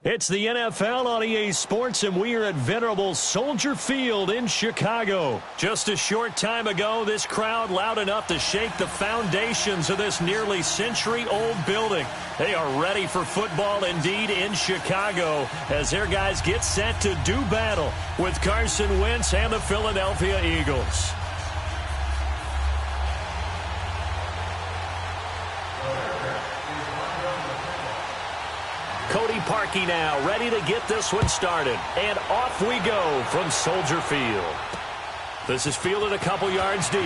It's the NFL on EA Sports, and we are at venerable Soldier Field in Chicago. Just a short time ago, this crowd loud enough to shake the foundations of this nearly century-old building. They are ready for football indeed in Chicago as their guys get set to do battle with Carson Wentz and the Philadelphia Eagles. Cody Parkey now, ready to get this one started. And off we go from Soldier Field. This is fielded a couple yards deep.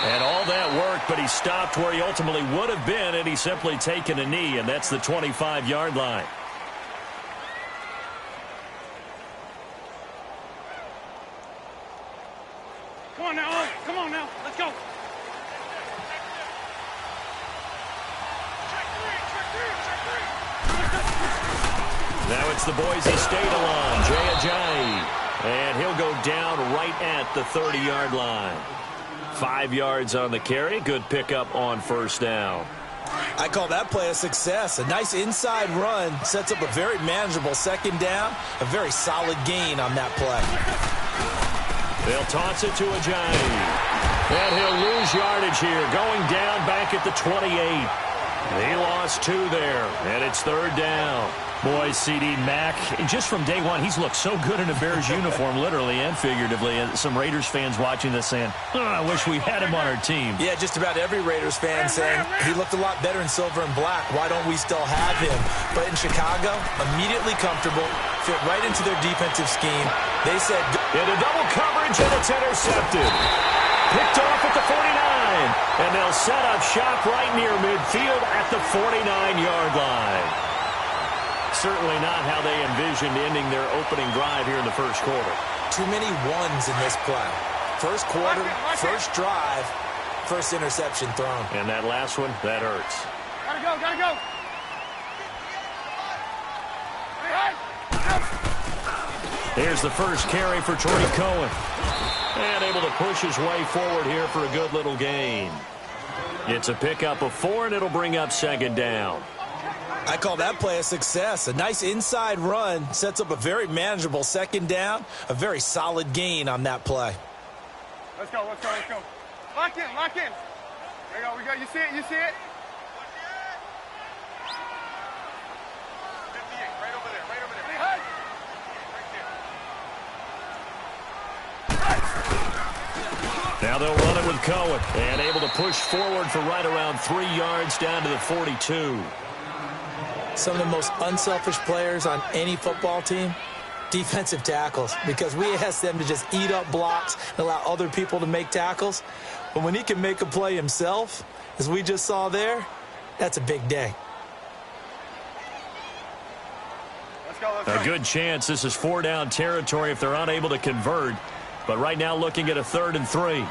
And all that work, but he stopped where he ultimately would have been, and he's simply taken a knee, and that's the 25-yard line. Come on now, come on now, let's go. Now it's the Boise State alum, Jay Ajayi. And he'll go down right at the 30-yard line. 5 yards on the carry. Good pickup on first down. I call that play a success. A nice inside run sets up a very manageable second down. A very solid gain on that play. They'll toss it to Ajayi. And he'll lose yardage here. Going down back at the 28. He lost 2 there. And it's third down. Boy, C.D. Mack, just from day one, he's looked so good in a Bears uniform, literally and figuratively. Some Raiders fans watching this saying, oh, I wish we had him on our team. Yeah, just about every Raiders fan saying he looked a lot better in silver and black. Why don't we still have him? But in Chicago, immediately comfortable, fit right into their defensive scheme. They said, into double coverage, and it's intercepted. Picked off at the 49. And they'll set up shop right near midfield at the 49-yard line. Certainly not how they envisioned ending their opening drive here in the first quarter. Too many ones in this play. First quarter, first drive, first interception thrown. And that last one, that hurts. Gotta go, gotta go. Here's the first carry for Troy Cohen. And able to push his way forward here for a good little gain. It's a pickup of 4, and it'll bring up second down. I call that play a success. A nice inside run sets up a very manageable second down. A very solid gain on that play. Let's go, let's go, let's go. Lock in, lock in. There we go. You see it, you see it? 58, right over there, right over there. Hey! Now they'll run it with Cohen. And able to push forward for right around 3 yards down to the 42. Some of the most unselfish players on any football team, defensive tackles, because we ask them to just eat up blocks and allow other people to make tackles. But when he can make a play himself, as we just saw there, that's a big day. Let's go, let's go. A good chance this is 4-down territory if they're unable to convert. But right now looking at a 3rd and 3. 58,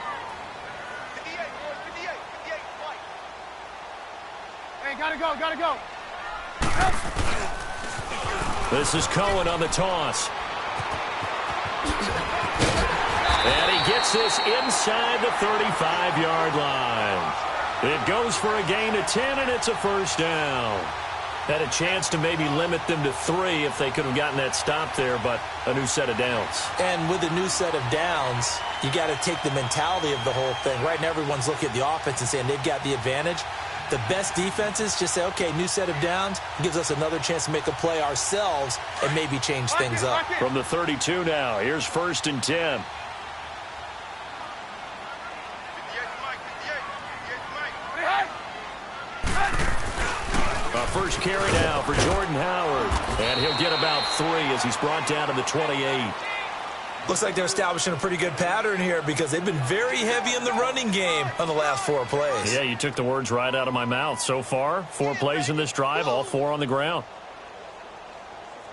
hey, gotta go, gotta go. This is Cohen on the toss. And he gets this inside the 35-yard line. It goes for a gain of 10, and it's a first down. Had a chance to maybe limit them to 3 if they could have gotten that stop there, but a new set of downs. And with a new set of downs, you got to take the mentality of the whole thing. Right now, everyone's looking at the offense and saying they've got the advantage. The best defenses just say, okay, new set of downs, gives us another chance to make a play ourselves and maybe change things up. From the 32 now, here's 1st and 10. First carry now for Jordan Howard. And he'll get about 3 as he's brought down to the 28. Looks like they're establishing a pretty good pattern here because they've been very heavy in the running game on the last 4 plays. Yeah, you took the words right out of my mouth. So far, 4 plays in this drive, all 4 on the ground.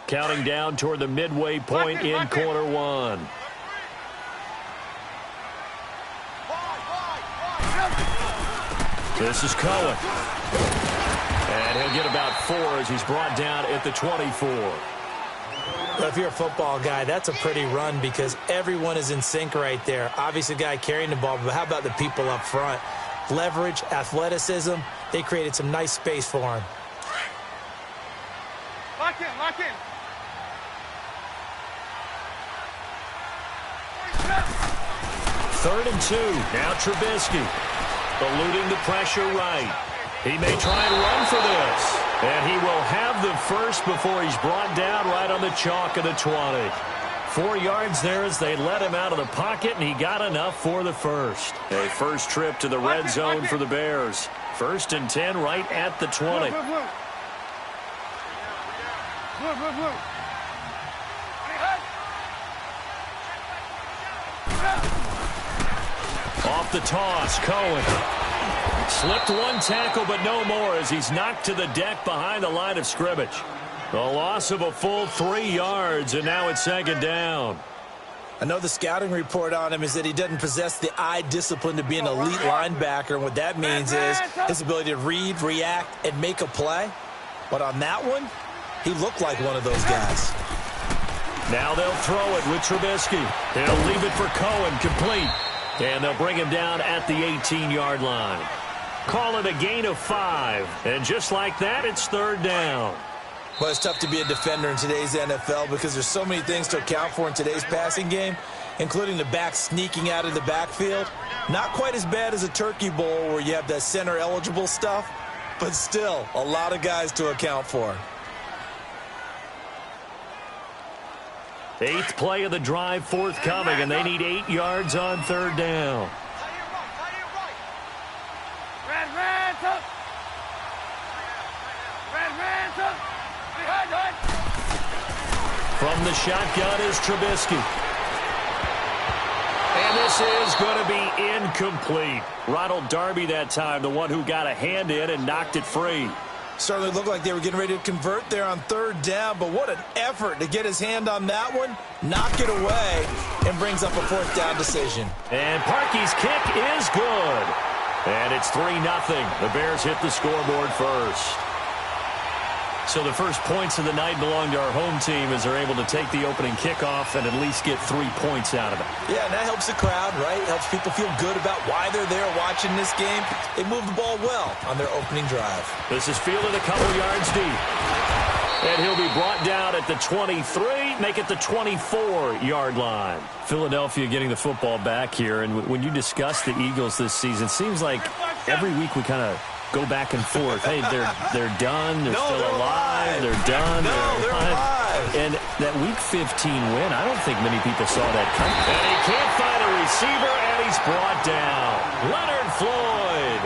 Counting down toward the midway point in quarter 1. This is Cohen. And he'll get about 4 as he's brought down at the 24. Well, if you're a football guy, that's a pretty run because everyone is in sync right there. Obviously, the guy carrying the ball, but how about the people up front? leverage, athleticism. They created some nice space for him. Lock in, lock in. 3rd and 2. Now Trubisky eluding the pressure right. He may try and run for this. And he will have the first before he's brought down right on the chalk of the 20. 4 yards there as they let him out of the pocket, and he got enough for the first. A first trip to the red zone for the Bears. 1st and 10 right at the 20. Blue, blue, blue. Blue, blue, blue. Off the toss, Cohen. Slipped one tackle, but no more as he's knocked to the deck behind the line of scrimmage. A loss of a full 3 yards, and now it's 2nd down. I know the scouting report on him is that he doesn't possess the eye discipline to be an elite linebacker, and what that means is his ability to read, react, and make a play. But on that one, he looked like one of those guys. Now they'll throw it with Trubisky. They'll leave it for Cohen, complete. And they'll bring him down at the 18-yard line. Call it a gain of 5. And just like that, it's 3rd down. Well, it's tough to be a defender in today's NFL because there's so many things to account for in today's passing game, including the back sneaking out of the backfield. Not quite as bad as a Turkey Bowl where you have that center-eligible stuff, but still a lot of guys to account for. 8th play of the drive forthcoming, and they need 8 yards on 3rd down. From the shotgun is Trubisky. And this is going to be incomplete. Ronald Darby that time, the one who got a hand in and knocked it free. Certainly looked like they were getting ready to convert there on 3rd down, but what an effort to get his hand on that one, knock it away, and brings up a 4th down decision. And Parkey's kick is good. And it's 3-0. The Bears hit the scoreboard first. So the first points of the night belong to our home team as they're able to take the opening kickoff and at least get 3 points out of it. Yeah, and that helps the crowd, right? Helps people feel good about why they're there watching this game. They move the ball well on their opening drive. This is fielded a couple yards deep. And he'll be brought down at the 23, make it the 24-yard line. Philadelphia getting the football back here. And when you discuss the Eagles this season, it seems like every week we kind of go back and forth. Hey, they're done. They're still alive. They're done. They're alive. And that Week 15 win, I don't think many people saw that coming. And he can't find a receiver, and he's brought down. Leonard Floyd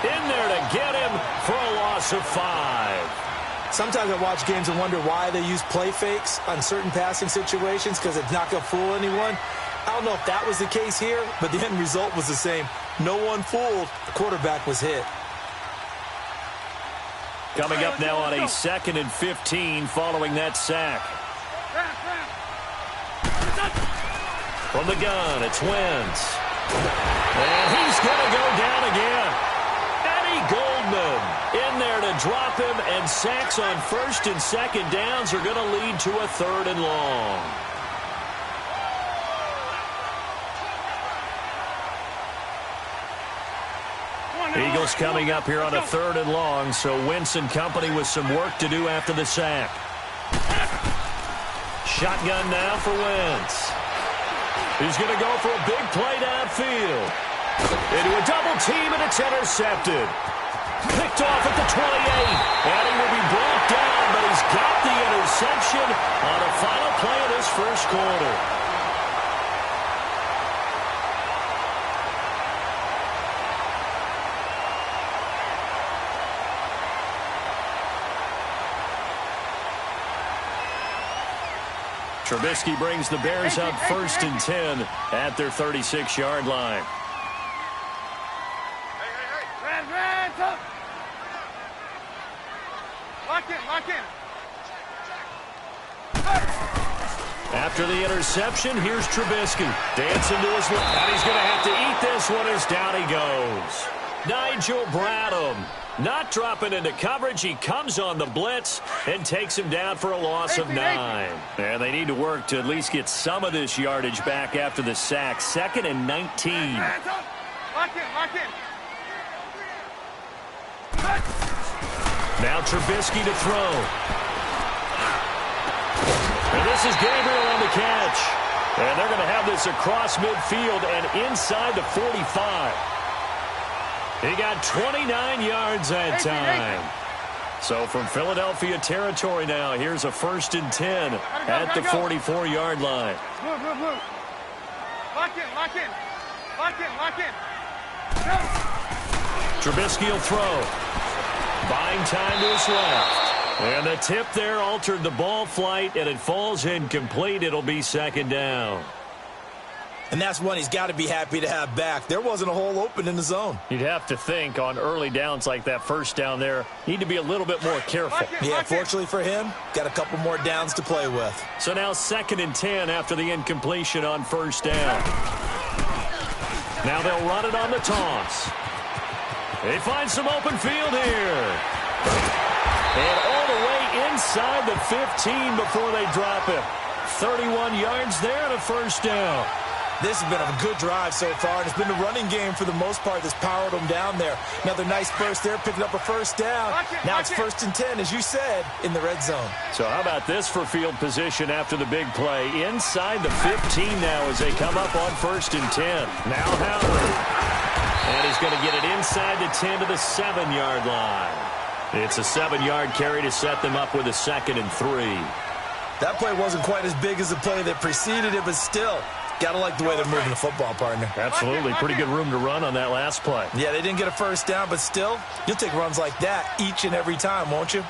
in there to get him for a loss of 5. Sometimes I watch games and wonder why they use play fakes on certain passing situations because it's not going to fool anyone. I don't know if that was the case here, but the end result was the same. No one fooled. The quarterback was hit. Coming up now on a 2nd and 15 following that sack. From the gun, it's Wentz. And he's going to go down again. Eddie Goldman in there to drop him, and sacks on 1st and 2nd downs are going to lead to a 3rd and long. Eagles coming up here on a 3rd and long, so Wentz and company with some work to do after the sack. Shotgun now for Wentz. He's going to go for a big play downfield. Into a double team, and it's intercepted. Picked off at the 28, and he will be brought down, but he's got the interception on the final play of this first quarter. Trubisky brings the Bears up 1st and 10 at their 36-yard line. Lock in, lock in. After the interception, here's Trubisky. Dancing to his left. And he's going to have to eat this one as down he goes. Nigel Bradham not dropping into coverage. He comes on the blitz and takes him down for a loss of 9. And they need to work to at least get some of this yardage back after the sack. 2nd and 19. Lock in, lock in. Now Trubisky to throw. And this is Gabriel on the catch. And they're going to have this across midfield and inside the 45. He got 29 yards that time. So from Philadelphia territory now, here's a 1st and 10 at the 44-yard line. Move, move, move. Lock in, lock in. Lock in, lock in. Go. Trubisky will throw. Buying time to his left. And the tip there altered the ball flight, and it falls incomplete. It'll be 2nd down. And that's one he's got to be happy to have back. There wasn't a hole open in the zone. You'd have to think on early downs like that 1st down there, need to be a little bit more careful. Yeah, fortunately for him, got a couple more downs to play with. So now 2nd and 10 after the incompletion on 1st down. Now they'll run it on the toss. They find some open field here. And all the way inside the 15 before they drop it. 31 yards there and a 1st down. This has been a good drive so far, and it's been the running game for the most part that's powered them down there. Another nice burst there, picking up a 1st down. Now it's 1st and 10, as you said, in the red zone. So how about this for field position after the big play? Inside the 15 now as they come up on 1st and 10. Now Howard. And he's going to get it inside the 10 to the 7-yard line. It's a 7-yard carry to set them up with a 2nd and 3. That play wasn't quite as big as the play that preceded it, but still, got to like the way they're moving the football, partner. Absolutely. Pretty good room to run on that last play. Yeah, they didn't get a 1st down, but still, you'll take runs like that each and every time, won't you?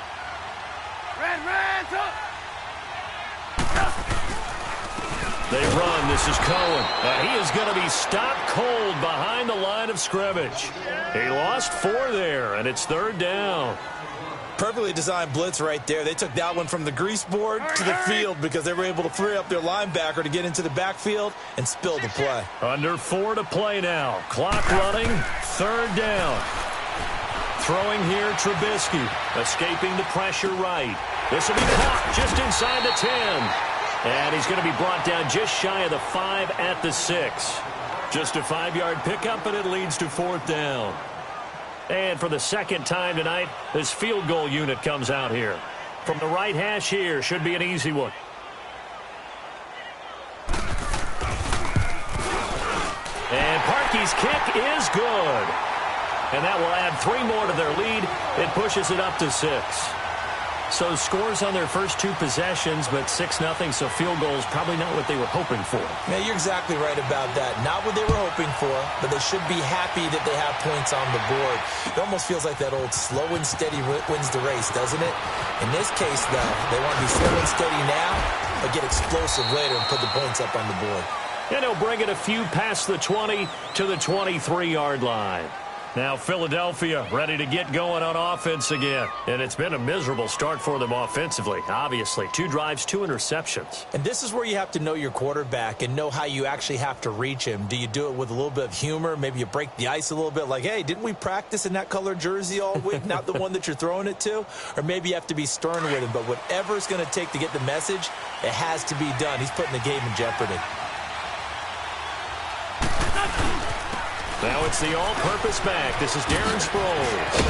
Red, up. They run. This is Cohen. He is going to be stopped cold behind the line of scrimmage. He lost 4 there, and it's 3rd down. Perfectly designed blitz right there. They took that one from the grease board to the field because they were able to free up their linebacker to get into the backfield and spill the play. Under 4 to play now. Clock running. 3rd down. Throwing here, Trubisky. Escaping the pressure right. This will be caught just inside the 10. And he's going to be brought down just shy of the 5 at the 6. Just a 5-yard pickup, and it leads to 4th down. And for the 2nd time tonight, this field goal unit comes out here. From the right hash here, should be an easy one. And Parkey's kick is good. And that will add 3 more to their lead. It pushes it up to 6. So scores on their first 2 possessions, but 6-0, so field goals probably not what they were hoping for. Yeah, you're exactly right about that. Not what they were hoping for, but they should be happy that they have points on the board. It almost feels like that old slow and steady wins the race, doesn't it? In this case, though, they want to be slow and steady now, but get explosive later and put the points up on the board. And he'll bring it a few past the 20 to the 23-yard line. Now Philadelphia ready to get going on offense again. And it's been a miserable start for them offensively. Obviously, 2 drives, 2 interceptions. And this is where you have to know your quarterback and know how you actually have to reach him. Do you do it with a little bit of humor? Maybe you break the ice a little bit like, hey, didn't we practice in that color jersey all week? Not the one that you're throwing it to? Or maybe you have to be stern with him. But whatever it's going to take to get the message, it has to be done. He's putting the game in jeopardy. Now it's the all-purpose back. This is Darren Sproles.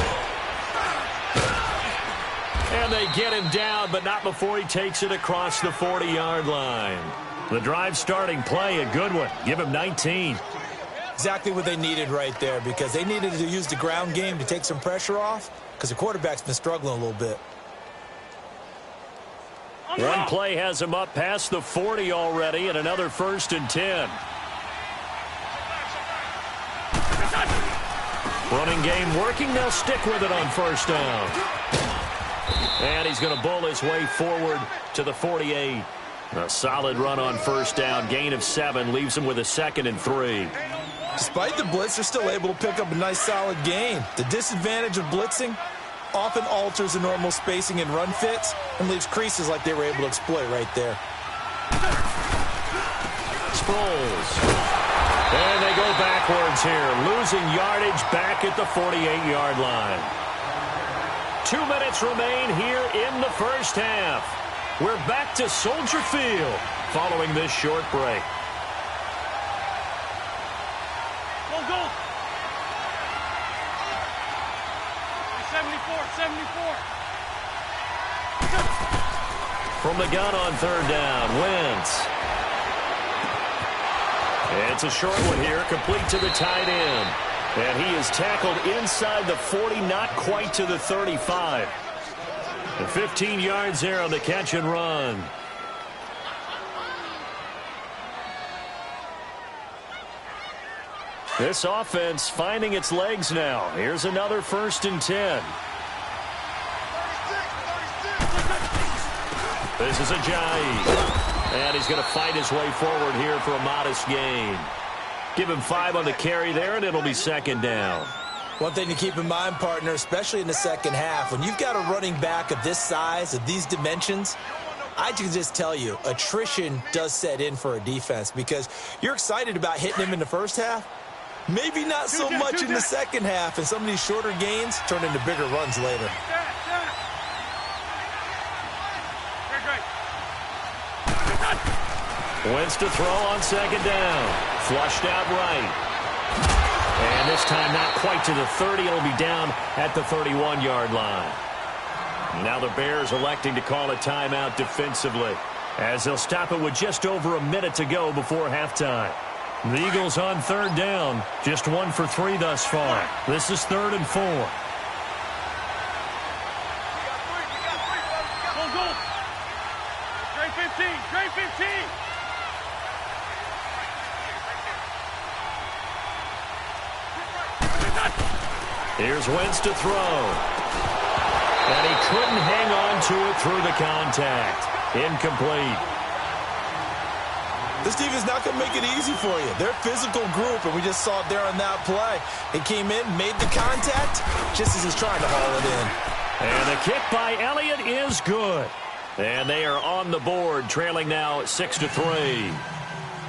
And they get him down, but not before he takes it across the 40-yard line. The drive starting play, a good one. Give him 19. Exactly what they needed right there, because they needed to use the ground game to take some pressure off, because the quarterback's been struggling a little bit. One play has him up past the 40 already, and another 1st and 10. Running game working. They'll stick with it on 1st down. And he's going to bull his way forward to the 48. A solid run on 1st down. Gain of 7 leaves him with a 2nd and 3. Despite the blitz, they're still able to pick up a nice solid gain. The disadvantage of blitzing often alters the normal spacing and run fits and leaves creases like they were able to exploit right there. Sproles. And they go backwards here, losing yardage back at the 48-yard line. 2 minutes remain here in the 1st half. We're back to Soldier Field following this short break. Go, go. 75. 74. From the gun on third down, Wentz. It's a short one here, complete to the tight end. And he is tackled inside the 40, not quite to the 35. The 15 yards there on the catch and run. This offense finding its legs now. Here's another 1st and 10. This is Ajayi. And he's going to fight his way forward here for a modest gain. Give him 5 on the carry there, and it'll be 2nd down. One thing to keep in mind, partner, especially in the second half, when you've got a running back of this size, of these dimensions, I can just tell you, attrition does set in for a defense because you're excited about hitting him in the first half. Maybe not so much in the second half, and some of these shorter gains turn into bigger runs later. Wentz to throw on 2nd down. Flushed out right. And this time not quite to the 30. It'll be down at the 31-yard line. Now the Bears electing to call a timeout defensively as they'll stop it with just over a minute to go before halftime. The Eagles on 3rd down. Just 1 for 3 thus far. This is 3rd and 4. Go. Straight 15. Here's Wentz to throw. And he couldn't hang on to it through the contact. Incomplete. This defense is not going to make it easy for you. They're a physical group, and we just saw it there on that play. They came in, made the contact, just as he's trying to haul it in. And the kick by Elliott is good. And they are on the board, trailing now 6-3.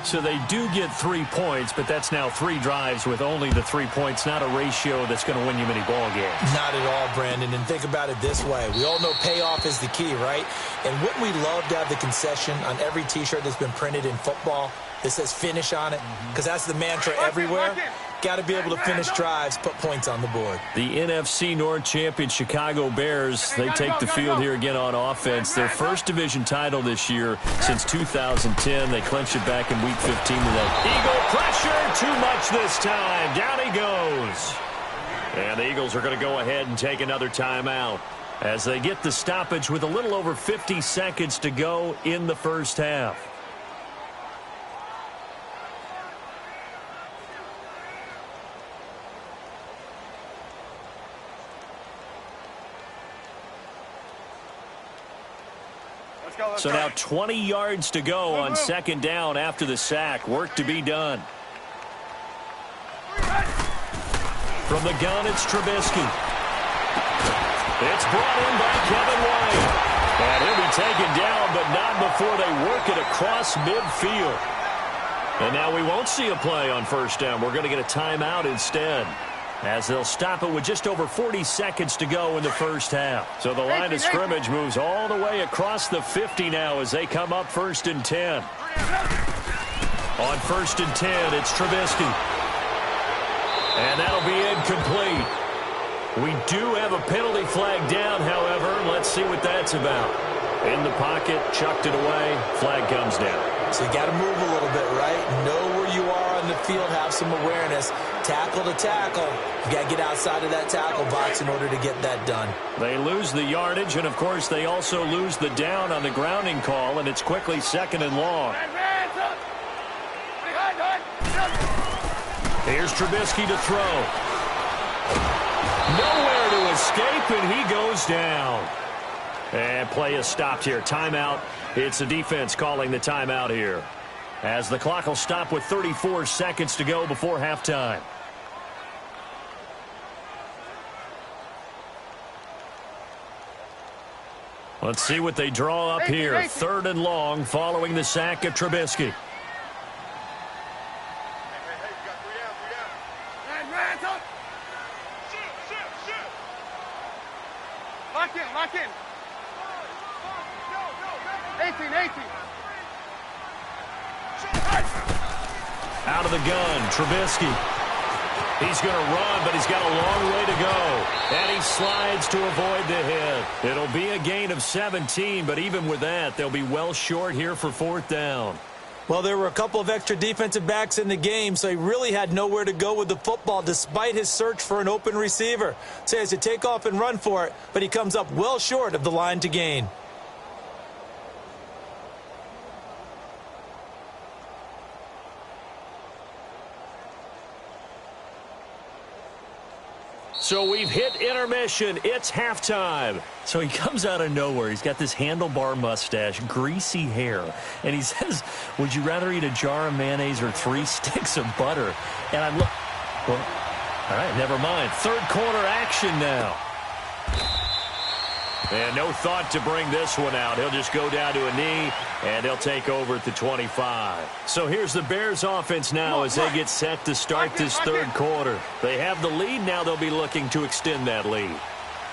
So they do get 3 points, but that's now 3 drives with only the 3 points, not a ratio that's going to win you many ball games. Not at all, Brandon. And think about it this way. We all know payoff is the key, right? And wouldn't we love to have the concession on every T-shirt that's been printed in football that says finish on it? Because that's the mantra everywhere. Got to be able to finish drives, put points on the board. The NFC North champion Chicago Bears, they take the field here again on offense. Their first division title this year since 2010. They clinched it back in Week 15 today. Eagle pressure, too much this time. Down he goes. And the Eagles are going to go ahead and take another timeout as they get the stoppage with a little over 50 seconds to go in the first half. So now 20 yards to go on 2nd down after the sack. Work to be done. From the gun, it's Trubisky. It's brought in by Kevin White. And he'll be taken down, but not before they work it across midfield. And now we won't see a play on 1st down. We're going to get a timeout instead, as they'll stop it with just over 40 seconds to go in the first half. So the line of scrimmage moves all the way across the 50 now as they come up 1st and 10. On 1st and 10, it's Trubisky. And that'll be incomplete. We do have a penalty flag down, however. Let's see what that's about. In the pocket, chucked it away. Flag comes down. So you got to move a little bit, right? Know where you are on the field, have some awareness. Tackle to tackle. You got to get outside of that tackle box in order to get that done. They lose the yardage, and, of course, they also lose the down on the grounding call, and it's quickly 2nd and long. Here's Trubisky to throw. Nowhere to escape, and he goes down. And play is stopped here. Timeout. It's the defense calling the timeout here, as the clock will stop with 34 seconds to go before halftime. Let's see what they draw up here. 3rd and long following the sack of Trubisky. Lock in. 18. Out of the gun, Trubisky. He's going to run, but he's got a long way to go. And he slides to avoid the hit. It'll be a gain of 17, but even with that, they'll be well short here for 4th down. Well, there were a couple of extra defensive backs in the game, so he really had nowhere to go with the football despite his search for an open receiver. So he has to take off and run for it, but he comes up well short of the line to gain. So we've hit intermission. It's halftime. So he comes out of nowhere. He's got this handlebar mustache, greasy hair. And he says, would you rather eat a jar of mayonnaise or 3 sticks of butter? And I'm well, all right, never mind. 3rd quarter action now. And no thought to bring this one out. He'll just go down to a knee, and they'll take over at the 25. So here's the Bears offense now as they get set to start this 3rd quarter. They have the lead. Now they'll be looking to extend that lead.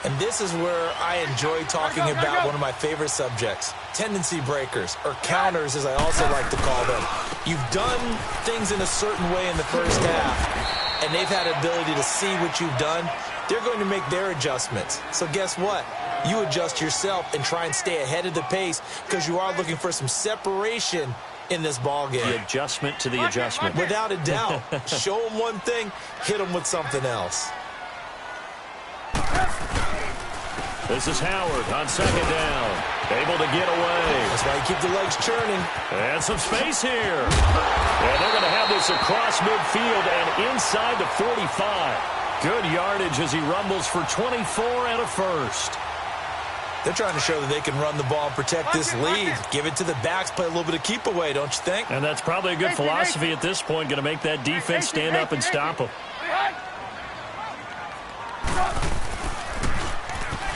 And this is where I enjoy talking about one of my favorite subjects, tendency breakers, or counters as I also like to call them. You've done things in a certain way in the first half, and they've had ability to see what you've done. They're going to make their adjustments. So guess what? You adjust yourself and try and stay ahead of the pace because you are looking for some separation in this ball game. The adjustment to the adjustment. Without a doubt. Show them one thing, hit them with something else. This is Howard on 2nd down. Able to get away. That's why you keep the legs churning. And some space here. And they're going to have this across midfield and inside the 45. Good yardage as he rumbles for 24 and a first. They're trying to show that they can run the ball and protect this lead. Give it to the backs, play a little bit of keep away, don't you think? And that's probably a good philosophy at this point, going to make that defense stand up and stop them.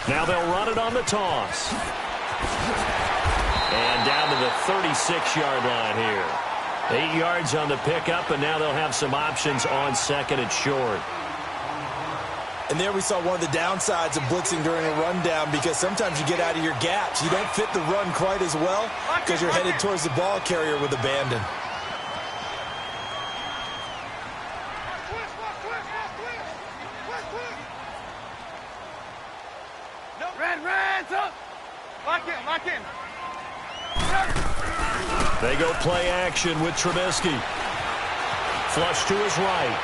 Now they'll run it on the toss. And down to the 36-yard line here. 8 yards on the pickup, and now they'll have some options on 2nd and short. And there we saw one of the downsides of blitzing during a rundown because sometimes you get out of your gaps. You don't fit the run quite as well because you're headed towards the ball carrier with abandon. Lock in. They go play action with Trubisky. Flush to his right.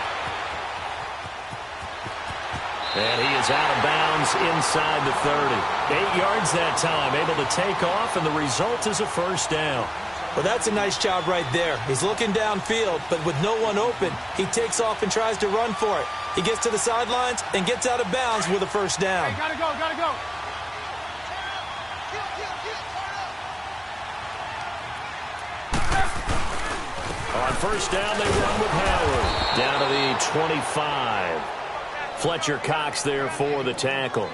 And he is out of bounds inside the 30. 8 yards that time, able to take off, and the result is a 1st down. Well, that's a nice job right there. He's looking downfield, but with no one open, he takes off and tries to run for it. He gets to the sidelines and gets out of bounds with a 1st down. Hey, gotta go. On 1st down, they run with Howard. Down to the 25. Fletcher Cox there for the tackle.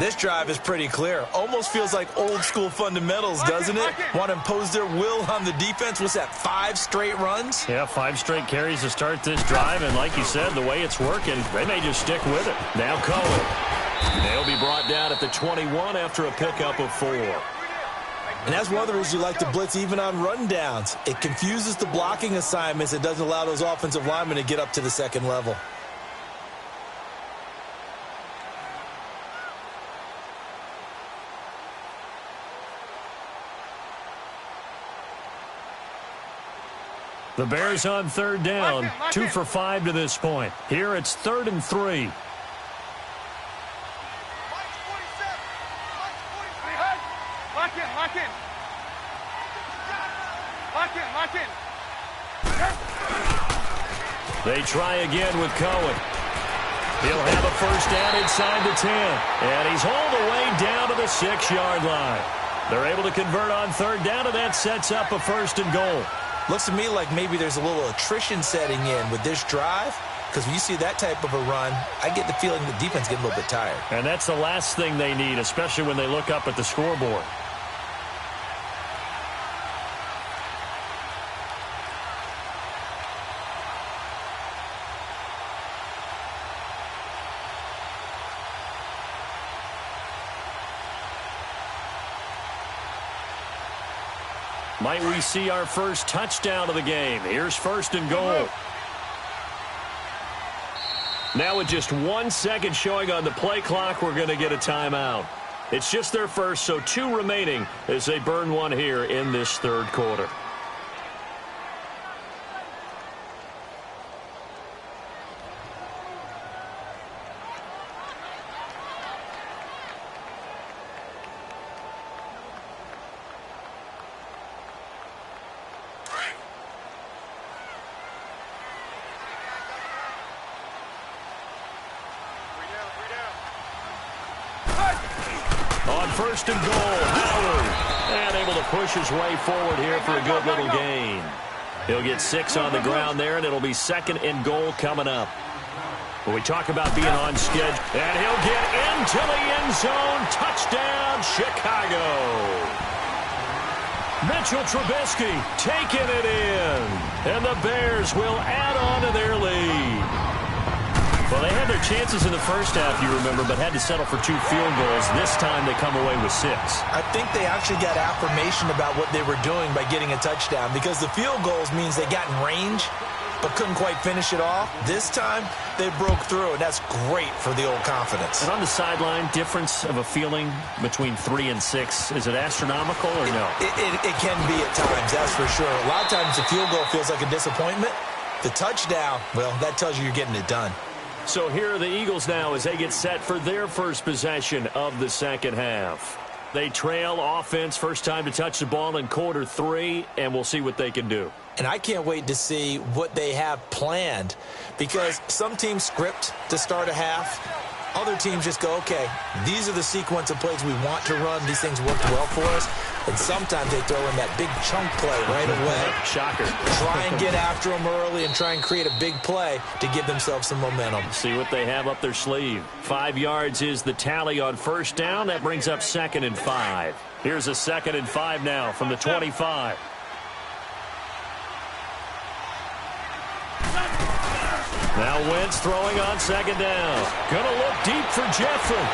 This drive is pretty clear. Almost feels like old school fundamentals, doesn't it? Want to impose their will on the defense. What's that, 5 straight runs? Yeah, 5 straight carries to start this drive. And like you said, the way it's working, they may just stick with it. Now Cohen. They'll be brought down at the 21 after a pickup of 4. And that's one of the reasons you like to blitz even on rundowns. It confuses the blocking assignments. It doesn't allow those offensive linemen to get up to the 2nd level. The Bears on 3rd down, 2 for 5 to this point. Here it's 3rd and 3. Lock in. They try again with Cohen. He'll have a 1st down inside the 10. And he's all the way down to the 6-yard line. They're able to convert on 3rd down, and that sets up a 1st and goal. Looks to me like maybe there's a little attrition setting in with this drive, because when you see that type of a run, I get the feeling the defense gets a little bit tired. And that's the last thing they need, especially when they look up at the scoreboard. Might we see our first touchdown of the game? Here's 1st and goal. Now with just 1 second showing on the play clock, we're going to get a timeout. It's just their first, so 2 remaining as they burn one here in this third quarter. On first and goal, Howard. And able to push his way forward here for a good little gain. He'll get 6 on the ground there, and it'll be second and goal coming up. When we talk about being on schedule, and he'll get into the end zone. Touchdown, Chicago. Mitchell Trubisky taking it in. And the Bears will add on to their lead. Well, they had their chances in the first half, you remember, but had to settle for 2 field goals. This time they come away with 6. I think they actually got affirmation about what they were doing by getting a touchdown, because the field goals means they got in range but couldn't quite finish it off. This time they broke through, and that's great for the old confidence. And on the sideline, difference of a feeling between 3 and 6, is it astronomical or no? It can be at times, that's for sure. A lot of times the field goal feels like a disappointment. The touchdown, well, that tells you you're getting it done. So here are the Eagles now as they get set for their first possession of the second half. They trail offense, first time to touch the ball in quarter 3, and we'll see what they can do. And I can't wait to see what they have planned, because some teams script to start a half. Other teams just go, okay, these are the sequence of plays we want to run. These things worked well for us. And sometimes they throw in that big chunk play right away. Shocker. Try and get after them early and try and create a big play to give themselves some momentum. See what they have up their sleeve. 5 yards is the tally on first down. That brings up 2nd and 5. Here's a 2nd and 5 now from the 25. Now Wentz throwing on 2nd down. Gonna look deep for Jeffrey.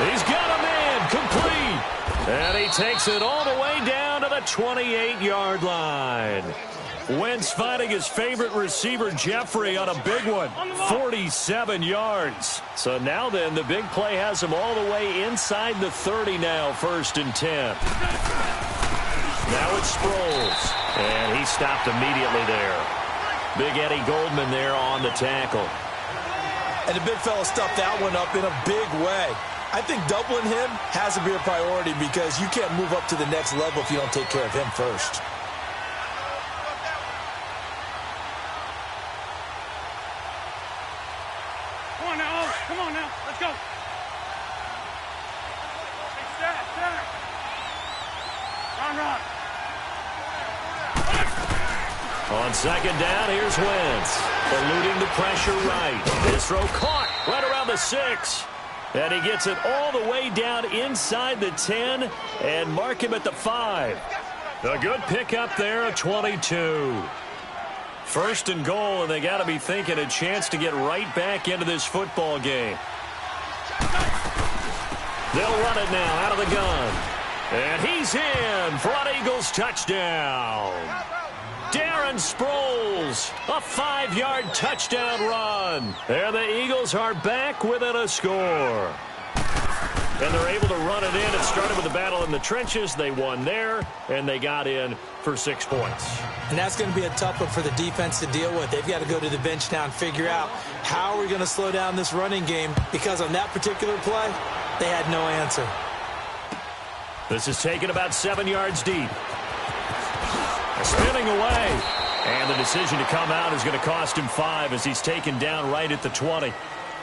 He's got a man complete. And he takes it all the way down to the 28-yard line. Wentz finding his favorite receiver, Jeffrey, on a big one. 47 yards. So now then, the big play has him all the way inside the 30 now, 1st and 10. Now it's Sproles. And he stopped immediately there. Big Eddie Goldman there on the tackle. And the big fella stuffed that one up in a big way. I think doubling him has to be a priority, because you can't move up to the next level if you don't take care of him first. Come on now, come on now, let's go. Hey, center. Run. On 2nd down, here's Wentz. Eluding the pressure right. His throw caught right around the 6. And he gets it all the way down inside the 10 and mark him at the 5. A good pickup there at 22. 1st and goal, and they got to be thinking a chance to get right back into this football game. They'll run it now out of the gun. And he's in for an Eagles touchdown. Darren Sproles, a 5-yard touchdown run. And the Eagles are back within a score. And they're able to run it in. It started with a battle in the trenches. They won there, and they got in for 6 points. And that's going to be a tough one for the defense to deal with. They've got to go to the bench now and figure out how are we going to slow down this running game, because on that particular play, they had no answer. This is taken about 7 yards deep. Spinning away. And the decision to come out is going to cost him 5 as he's taken down right at the 20.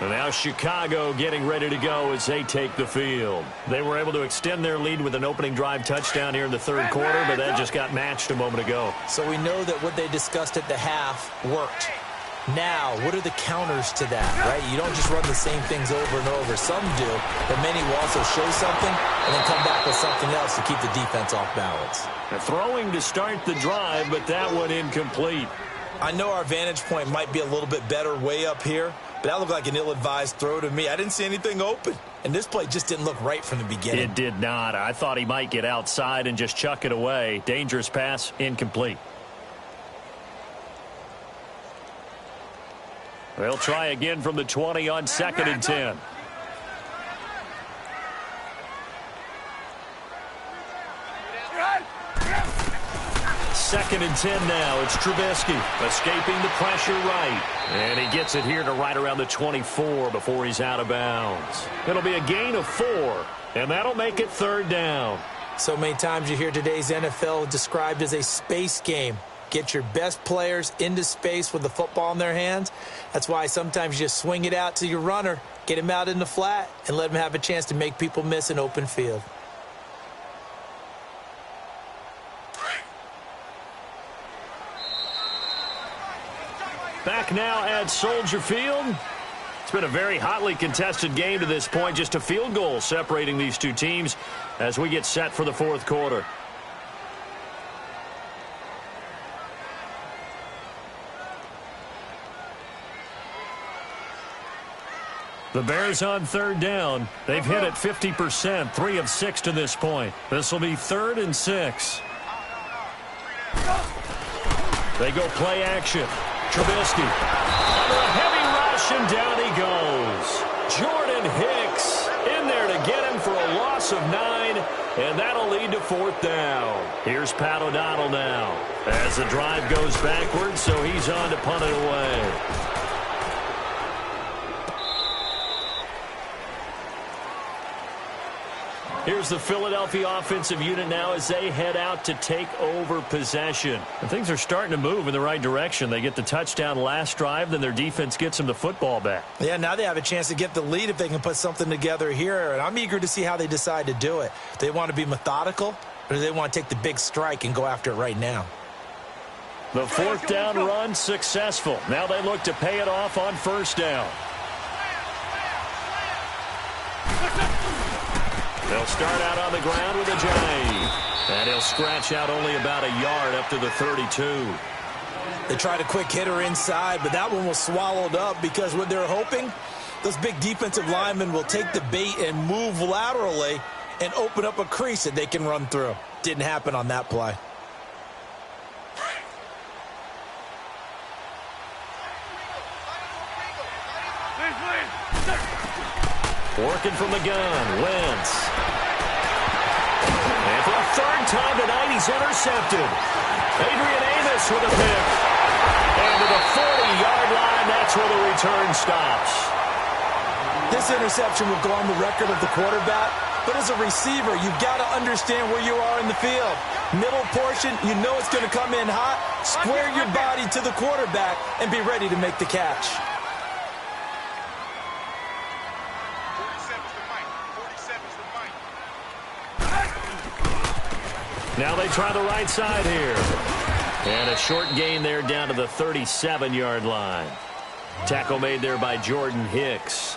And now Chicago getting ready to go as they take the field. They were able to extend their lead with an opening drive touchdown here in the 3rd quarter, but that just got matched a moment ago. So we know that what they discussed at the half worked. Now, what are the counters to that, right? You don't just run the same things over and over. Some do, but many will also show something and then come back with something else to keep the defense off balance. Throwing to start the drive, but that one incomplete. I know our vantage point might be a little bit better way up here, but that looked like an ill-advised throw to me. I didn't see anything open, and this play just didn't look right from the beginning. It did not. I thought he might get outside and just chuck it away. Dangerous pass, incomplete. They'll try again from the 20 on 2nd and 10. Second and 10 now. It's Trubisky escaping the pressure right. And he gets it here to right around the 24 before he's out of bounds. It'll be a gain of 4, and that'll make it 3rd down. So many times you hear today's NFL described as a space game. Get your best players into space with the football in their hands. That's why sometimes you just swing it out to your runner, get him out in the flat, and let him have a chance to make people miss an open field. Back now at Soldier Field. It's been a very hotly contested game to this point. Just a field goal separating these two teams as we get set for the 4th quarter. The Bears on 3rd down. They've hit it 50%, 3 of 6 to this point. This will be 3rd and 6. They go play action. Trubisky under a heavy rush, and down he goes. Jordan Hicks in there to get him for a loss of 9, and that'll lead to 4th down. Here's Pat O'Donnell now as the drive goes backwards, so he's on to punt it away. Here's the Philadelphia offensive unit now as they head out to take over possession. And things are starting to move in the right direction. They get the touchdown last drive, then their defense gets them the football back. Yeah, now they have a chance to get the lead if they can put something together here. And I'm eager to see how they decide to do it. Do they want to be methodical, or do they want to take the big strike and go after it right now? The 4th down run successful. Now they look to pay it off on 1st down. They'll start out on the ground with a jive. And he'll scratch out only about a yard up to the 32. They tried a quick hitter inside, but that one was swallowed up because what they're hoping, those big defensive linemen will take the bait and move laterally and open up a crease that they can run through. Didn't happen on that play. Working from the gun, Wentz. And for a 3rd time tonight, he's intercepted. Adrian Amos with a pick. And to the 40-yard line, that's where the return stops. This interception will go on the record of the quarterback, but as a receiver, you've got to understand where you are in the field. Middle portion, you know it's going to come in hot. Square your body to the quarterback and be ready to make the catch. Now they try the right side here. And a short gain there down to the 37-yard line. Tackle made there by Jordan Hicks.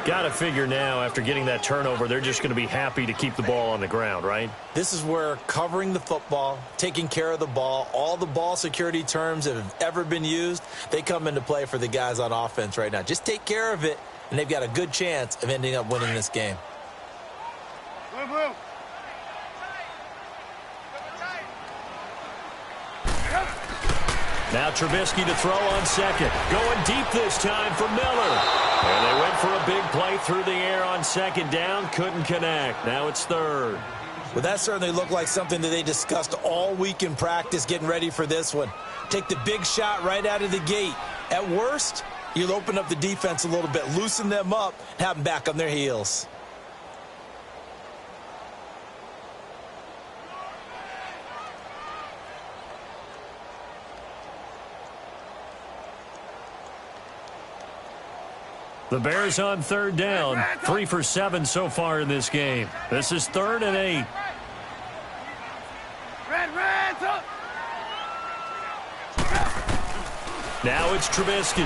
Got to figure now, after getting that turnover, they're just going to be happy to keep the ball on the ground, right? This is where covering the football, taking care of the ball, all the ball security terms that have ever been used, they come into play for the guys on offense right now. Just take care of it, and they've got a good chance of ending up winning this game. Blue, blue. Now Trubisky to throw on 2nd. Going deep this time for Miller. And they went for a big play through the air on 2nd down. Couldn't connect. Now it's 3rd. Well, that certainly looked like something that they discussed all week in practice getting ready for this one. Take the big shot right out of the gate. At worst, you'll open up the defense a little bit, loosen them up, and have them back on their heels. The Bears on 3rd down, 3 for 7 so far in this game. This is 3rd and 8. Now it's Trubisky.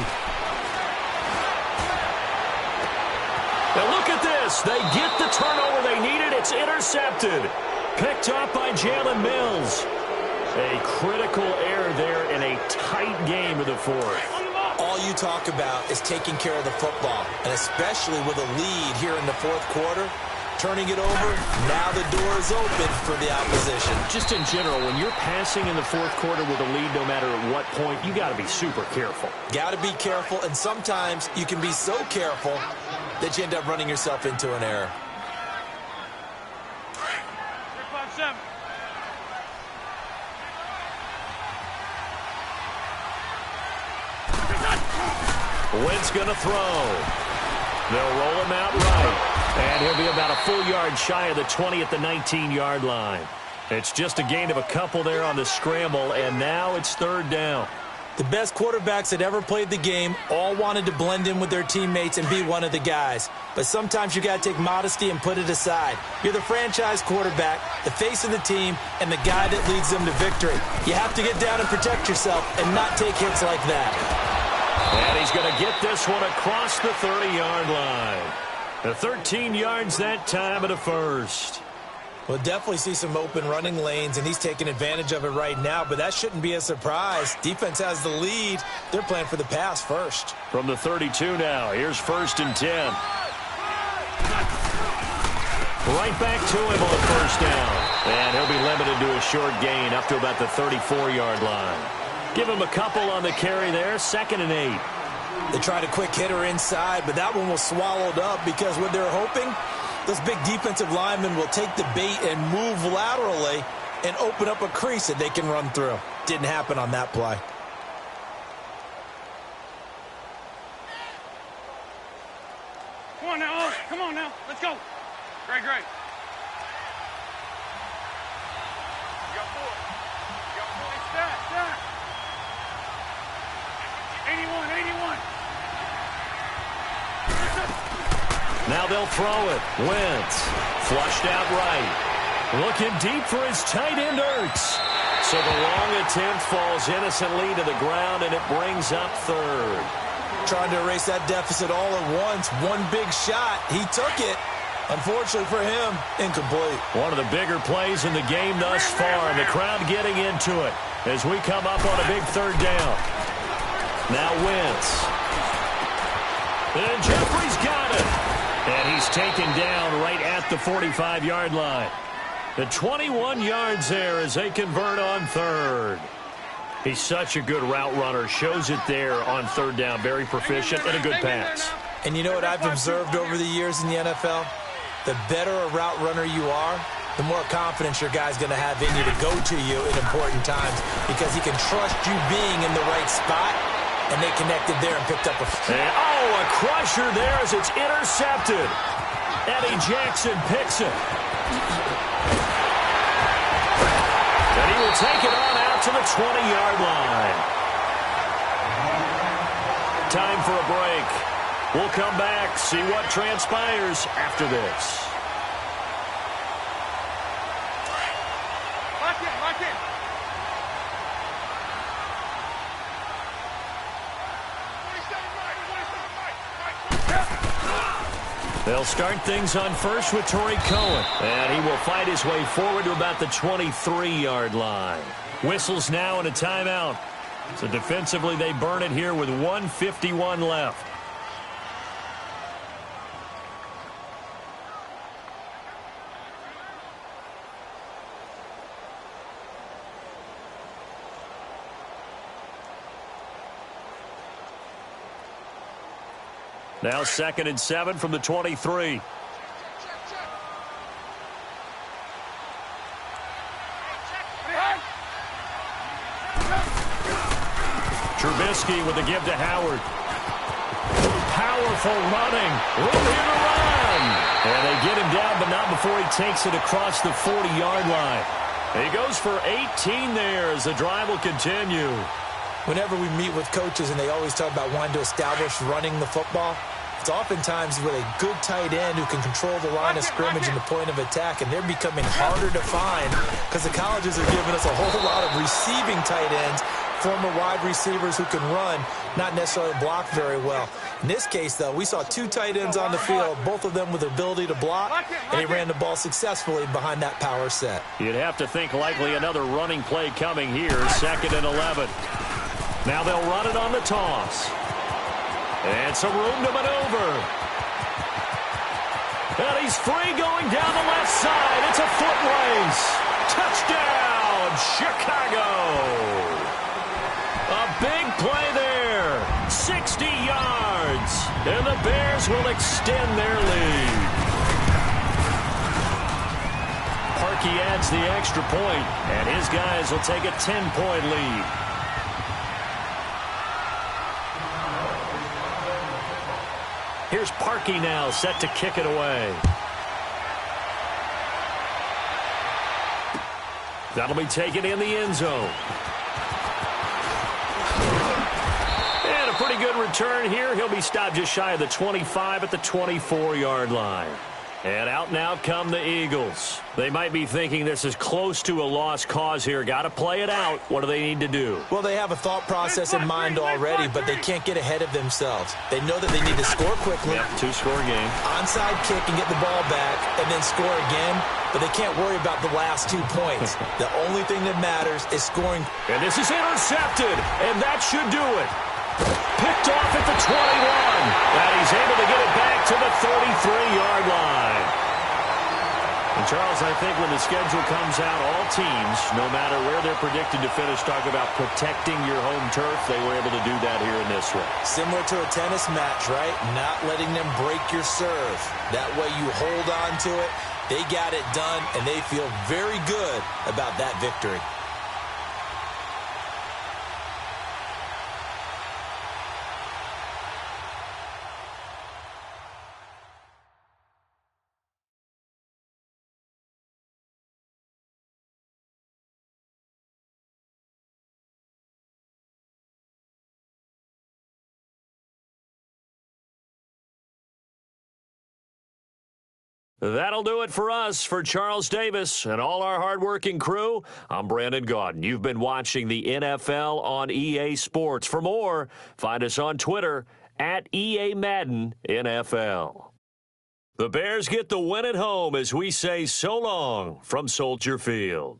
Now look at this. They get the turnover they needed. It's intercepted. Picked up by Jalen Mills. A critical error there in a tight game of the 4th. All you talk about is taking care of the football, and especially with a lead here in the 4th quarter, turning it over. Now the door is open for the opposition. Just in general, when you're passing in the fourth quarter with a lead, no matter at what point, you got to be super careful. Got to be careful, and sometimes you can be so careful that you end up running yourself into an error. 3-5-7. Wentz going to throw. They'll roll him out right. And he'll be about a full yard shy of the 20 at the 19-yard line. It's just a gain of a couple there on the scramble, and now it's third down. The best quarterbacks that ever played the game all wanted to blend in with their teammates and be one of the guys. But sometimes you got to take modesty and put it aside. You're the franchise quarterback, the face of the team, and the guy that leads them to victory. You have to get down and protect yourself and not take hits like that. And he's going to get this one across the 30-yard line. The 13 yards that time of the first. We'll definitely see some open running lanes, and he's taking advantage of it right now, but that shouldn't be a surprise. Defense has the lead. They're playing for the pass first. From the 32 now, here's 1st and 10. Right back to him on first down. And he'll be limited to a short gain up to about the 34-yard line. Give him a couple on the carry there, 2nd and 8. They tried a quick hitter inside, but that one was swallowed up because what they're hoping, those big defensive linemen will take the bait and move laterally and open up a crease that they can run through. Didn't happen on that play. Come on now, come on now, let's go. Great. You got 4. You got 4. Stack. 81. Now they'll throw it. Wentz flushed out right. Looking deep for his tight end, Ertz. So the long attempt falls innocently to the ground, and it brings up third. Trying to erase that deficit all at once. One big shot. He took it. Unfortunately for him, incomplete. One of the bigger plays in the game thus far, and the crowd getting into it as we come up on a big third down. Now Wentz. And Jeffrey's got it. And he's taken down right at the 45-yard line. The 21 yards there as they convert on third. He's such a good route runner. Shows it there on third down. Very proficient and a good pass. And you know what I've observed over the years in the NFL? The better a route runner you are, the more confidence your guy's going to have in you to go to you in important times because he can trust you being in the right spot. And they connected there and picked up a... a crusher there as it's intercepted. Eddie Jackson picks it. And he will take it on out to the 20-yard line. Time for a break. We'll come back, see what transpires after this. Lock in. They'll start things on first with Torrey Cohen. And he will fight his way forward to about the 23-yard line. Whistles now and a timeout. So defensively they burn it here with 1:51 left. Now 2nd and 7 from the 23. Trubisky with the give to Howard. Powerful running. Room here to run. And they get him down, but not before he takes it across the 40-yard line. He goes for 18 there as the drive will continue. Whenever we meet with coaches and they always talk about wanting to establish running the football, it's oftentimes with a good tight end who can control the line of scrimmage and the point of attack, and they're becoming harder to find because the colleges are giving us a whole lot of receiving tight ends, former wide receivers who can run, not necessarily block very well. In this case, though, we saw 2 tight ends on the field, both of them with the ability to block, and he ran the ball successfully behind that power set. You'd have to think likely another running play coming here, 2nd and 11. Now they'll run it on the toss. And some room to maneuver. And he's free going down the left side. It's a foot race. Touchdown, Chicago. A big play there. 60 yards. And the Bears will extend their lead. Parkey adds the extra point, and his guys will take a 10-point lead. Here's Parkey now, set to kick it away. That'll be taken in the end zone. And a pretty good return here. He'll be stopped just shy of the 25 at the 24-yard line. And out now come the Eagles. They might be thinking this is close to a lost cause here. Got to play it out. What do they need to do? Well, they have a thought process in mind already, but they can't get ahead of themselves. They know that they need to score quickly. Yep, two-score game. Onside kick and get the ball back, and then score again. But they can't worry about the last 2 points. The only thing that matters is scoring. And this is intercepted, and that should do it. Picked off at the 21. And he's able to get it back to the 33-yard line. And, Charles, I think when the schedule comes out, all teams, no matter where they're predicted to finish, talk about protecting your home turf. They were able to do that here in this one. Similar to a tennis match, right? Not letting them break your serve. That way you hold on to it. They got it done, and they feel very good about that victory. That'll do it for us. For Charles Davis and all our hardworking crew, I'm Brandon Gaudin. You've been watching the NFL on EA Sports. For more, find us on Twitter at EA Madden NFL. The Bears get the win at home as we say so long from Soldier Field.